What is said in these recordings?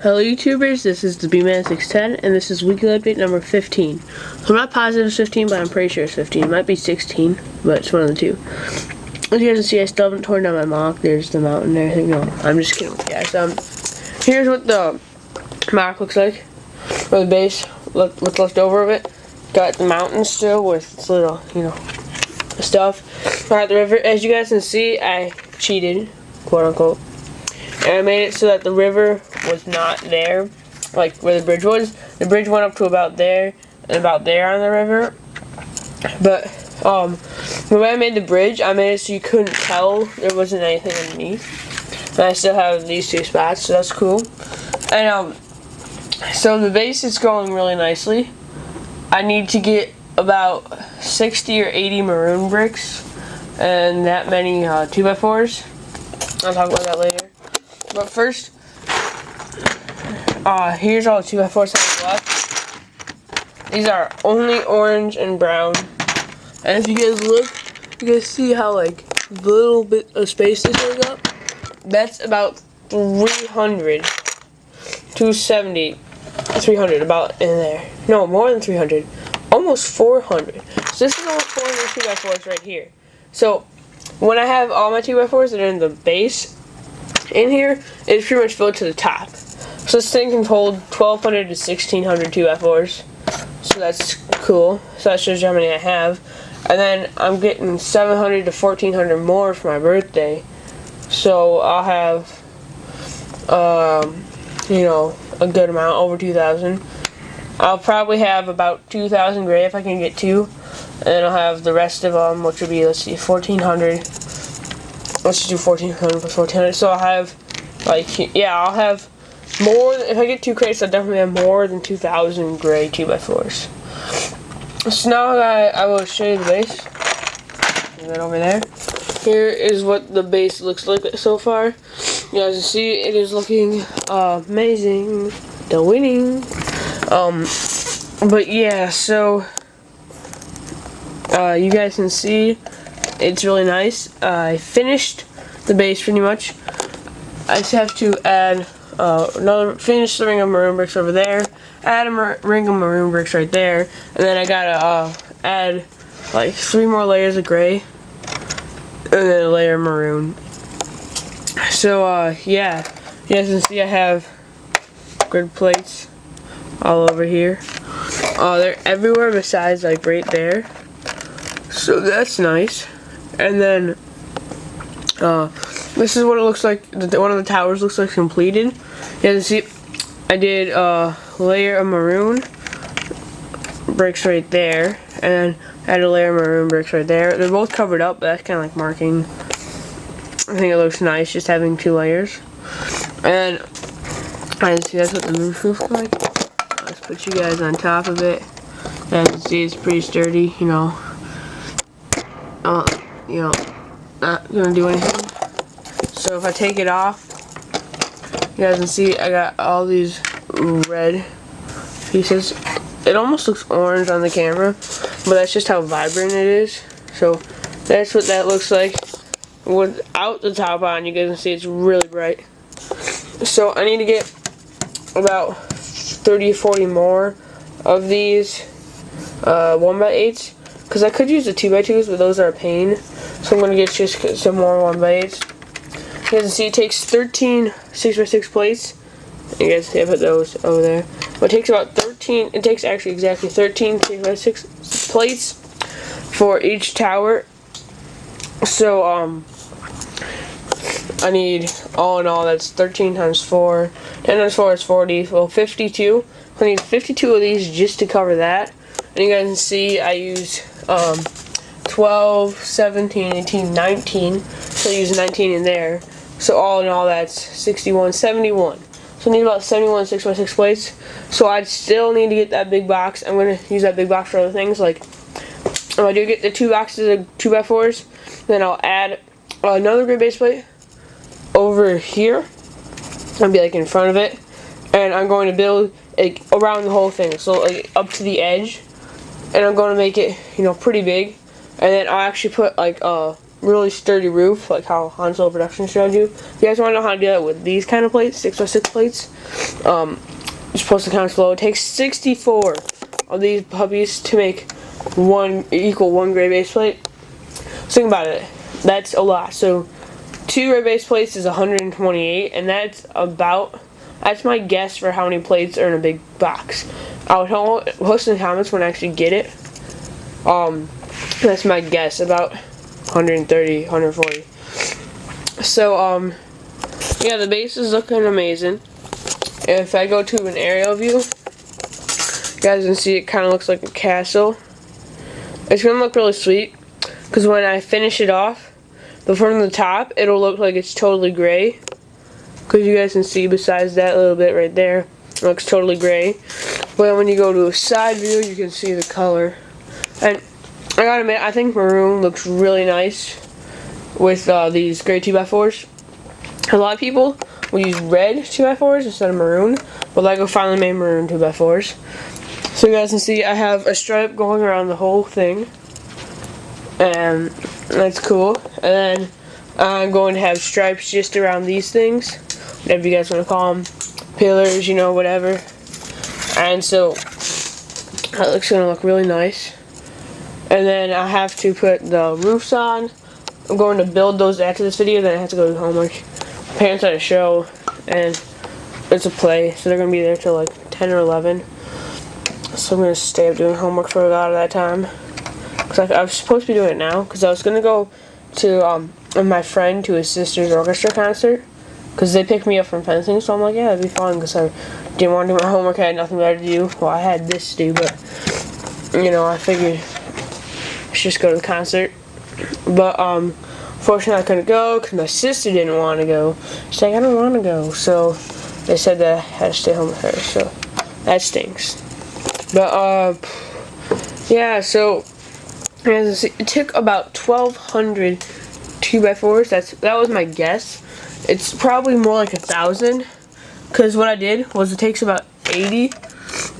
Hello YouTubers, this is the B-Man610 and this is weekly update number 15. I'm not positive it's 15, but I'm pretty sure it's 15. It might be 16, but it's one of the two. As you guys can see, I still haven't torn down my mock. There's the mountain and everything. No, I'm just kidding with you guys. Here's what the mock looks like, or the base, what's left over of it. Got the mountain still with its little, stuff. Alright, the river, as you guys can see, I cheated, quote unquote. And I made it so that the river was not there, like where the bridge was. The bridge went up to about there, and about there on the river. But, the way I made the bridge, I made it so you couldn't tell there wasn't anything underneath. And I still have these two spots, so that's cool. And, so the base is going really nicely. I need to get about 60 or 80 maroon bricks, and that many 2x4s. I'll talk about that later. But first, here's all the 2x4s I have left. These are only orange and brown. And if you guys look, you guys see how like little bit of space is going up? That's about 300, 270, 300, about in there. No, more than 300. Almost 400. So this is almost 400 2x4s right here. So when I have all my 2x4s that are in the base, in here, it's pretty much filled to the top. So this thing can hold 1,200 to 1,600 2x4s. So that's cool. So that shows you how many I have. And then I'm getting 700 to 1,400 more for my birthday. So I'll have, a good amount, over 2,000. I'll probably have about 2,000 gray if I can get two. And then I'll have the rest of them, which would be, 1,400. Let's just do 1,400 plus 1,400. So I'll have, I'll have more. If I get 2 crates, I'll definitely have more than 2,000 gray 2x4s. So now I will show you the base. Is that over there? Here is what the base looks like so far. You guys can see it is looking amazing. The winning. But yeah, so you guys can see it's really nice. I finished the base pretty much. I just have to add finish the ring of maroon bricks over there, add a ring of maroon bricks right there, and then I gotta add like 3 more layers of gray, and then a layer of maroon. So yeah, you guys can see I have grid plates all over here. They're everywhere besides like right there. So that's nice. And then this is what it looks like. One of the towers looks like completed. You guys see, I did a layer of maroon bricks right there, and I had a layer of maroon bricks right there. They're both covered up, but that's kind of like marking. I think it looks nice just having 2 layers. And I see that's what the roof looks like. Let's put you guys on top of it. As you can see, it's pretty sturdy. Not gonna do anything. So if I take it off, you guys can see I got all these red pieces. It almost looks orange on the camera, but that's just how vibrant it is. So that's what that looks like without the top on. You guys can see it's really bright. So I need to get about 30 or 40 more of these 1x8s. Because I could use the 2x2s, but those are a pain. So I'm going to get just some more 1x8s. You guys can see it takes 13 6x6 plates. You guys see I put those over there. But it takes about 13, it takes actually exactly 13 6x6 plates for each tower. So, I need, all in all, that's 13 times 4. 10 times 4 is 40. Well, 52. I need 52 of these just to cover that. And you guys can see I use 12, 17, 18, 19. So I use 19 in there. So all in all, that's 61, 71. So I need about 71 6x6 plates. So I still need to get that big box. I'm going to use that big box for other things. Like, if I do get the 2 boxes of 2x4s, then I'll add another grid base plate over here. I'll be like in front of it. And I'm going to build around the whole thing. So like up to the edge. And I'm going to make it, pretty big. And then I'll actually put like really sturdy roof, like how Han Solo Productions showed you. If you guys want to know how to do that with these kind of plates, 6x6 plates, just post the comments below. It takes 64 of these puppies to make one gray base plate. So think about it. That's a lot. So 2 gray base plates is 128, and that's my guess for how many plates are in a big box. I'll post in the comments when I actually get it. That's my guess, about 130, 140. So, yeah, the base is looking amazing. If I go to an aerial view, you guys can see it kind of looks like a castle. It's going to look really sweet, because when I finish it off, from the top, it'll look like it's totally gray. Because you guys can see besides that little bit right there, it looks totally gray. But when you go to a side view, you can see the color. And I gotta admit, I think maroon looks really nice with these gray 2x4s. A lot of people will use red 2x4s instead of maroon, but LEGO finally made maroon 2x4s. So you guys can see I have a stripe going around the whole thing, and that's cool. And then I'm going to have stripes just around these things, whatever you guys want to call them, pillars, you know, whatever. And so that looks gonna look really nice. And then I have to put the roofs on. I'm going to build those after this video, then I have to go to homework. My parents had a show, and it's a play, so they're going to be there till like 10 or 11. So I'm going to stay up doing homework for a lot of that time. Because I was supposed to be doing it now, because I was going to go to my friend to his sister's orchestra concert. Because they picked me up from fencing, so I'm like, yeah, that'd be fun, because I didn't want to do my homework, I had nothing better to do. Well, I had this to do, but, you know, I figured just go to the concert. But fortunately I couldn't go because my sister didn't want to go. She's like, I don't want to go. So they said that I had to stay home with her. So that stinks. But yeah. So as it took about 1,200 2x4s. That was my guess. It's probably more like 1,000. Because what I did was it takes about 80.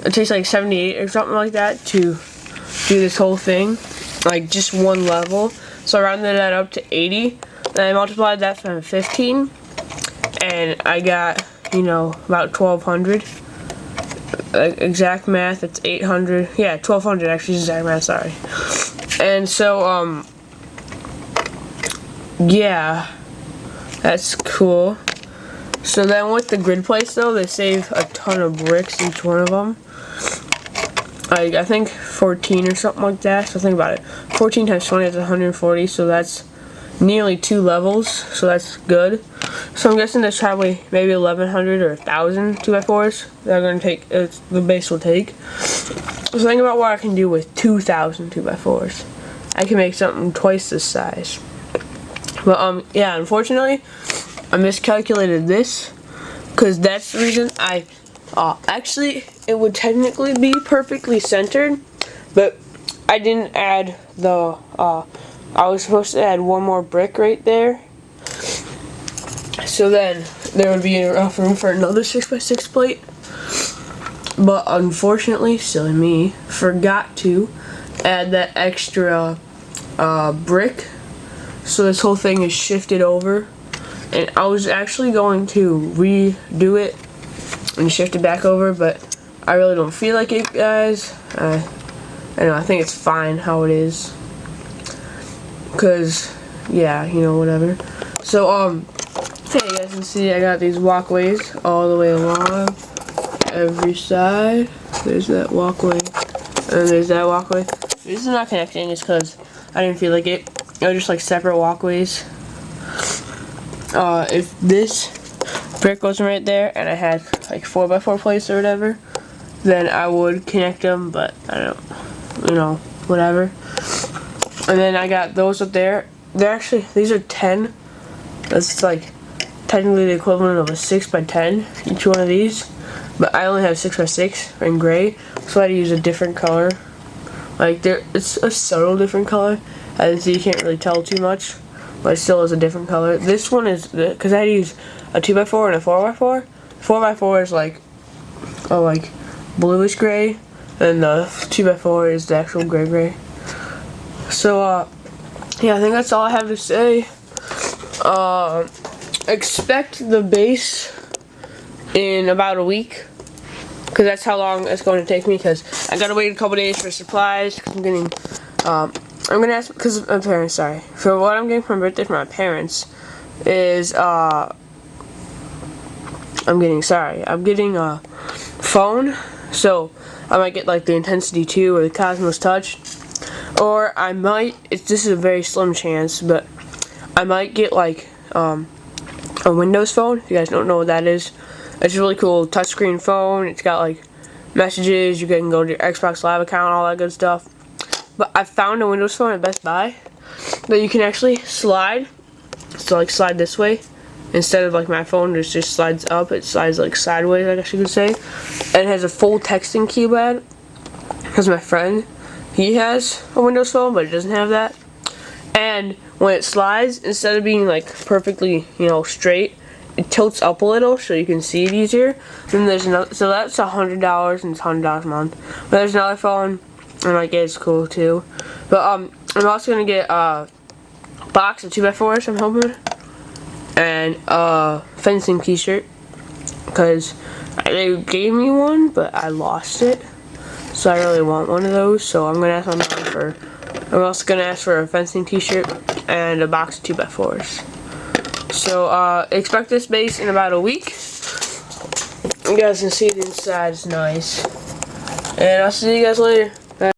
It takes like 78 or something like that to do this whole thing. Like just one level. So I rounded that up to 80. Then I multiplied that by 15. And I got, you know, about 1,200. Exact math, it's 800. Yeah, 1,200 actually is exact math, sorry. And so, yeah. That's cool. So then with the grid plates though, they save a ton of bricks, each one of them. I think 14 or something like that. So think about it. 14 times 20 is 140. So that's nearly 2 levels. So that's good. So I'm guessing there's probably maybe 1,100 or 1,000 2x4s that are going to take, the base will take. So think about what I can do with 2,000 2x4s. I can make something twice this size. But yeah, unfortunately, I miscalculated this. Because that's the reason I... actually, it would technically be perfectly centered, but I didn't add the, I was supposed to add one more brick right there. So then, there would be enough room for another 6x6 plate. But unfortunately, silly me, forgot to add that extra brick. So this whole thing is shifted over. And I was actually going to redo it and shift it back over, but I really don't feel like it, guys. I know, I think it's fine how it is. Cause, yeah, you know, whatever. So, hey, you guys can see I got these walkways all the way along every side. There's that walkway, and there's that walkway. This is not connecting, it's cause I didn't feel like it. They're just like separate walkways. If this brick wasn't right there and I had like 4x4 plates or whatever, then I would connect them, but I don't, you know, whatever. And then I got those up there. They're actually, these are 10. That's like technically the equivalent of a 6x10, each one of these. But I only have 6x6 in gray, so I had to use a different color. Like it's a subtle different color, as you can't really tell too much, but it still is a different color. This one is, because I had to use a 2x4 and a 4x4. 4x4 is like bluish gray, and the 2x4 is the actual gray. So yeah, I think that's all I have to say. Expect the base in about a week, because that's how long it's going to take me, because I gotta wait a couple days for supplies, because I'm getting, I'm gonna ask, because my parents, sorry, for what I'm getting for my birthday from my parents is, I'm getting a phone, so I might get like the Intensity 2 or the Cosmos Touch, or I might, this is a very slim chance, but I might get like, a Windows phone. If you guys don't know what that is, it's a really cool touchscreen phone. It's got like messages, you can go to your Xbox Live account, all that good stuff. But I found a Windows phone at Best Buy that you can actually slide, so like slide this way, instead of like my phone just slides up, it slides like sideways, I guess you could say. And it has a full texting keypad, because my friend, he has a Windows phone, but it doesn't have that. And when it slides, instead of being like perfectly, you know, straight, it tilts up a little so you can see it easier. Then there's another, so that's $100, and it's $100 a month. But there's another phone, and I guess it's cool too. But I'm also gonna get a box of 2x4s, I'm hoping, and a fencing t-shirt, because they gave me one, but I lost it. So I really want one of those. So I'm gonna ask my mom for. I'm also gonna ask for a fencing t-shirt and a box of 2x4s. So expect this base in about a week. You guys can see the inside is nice. And I'll see you guys later. Bye.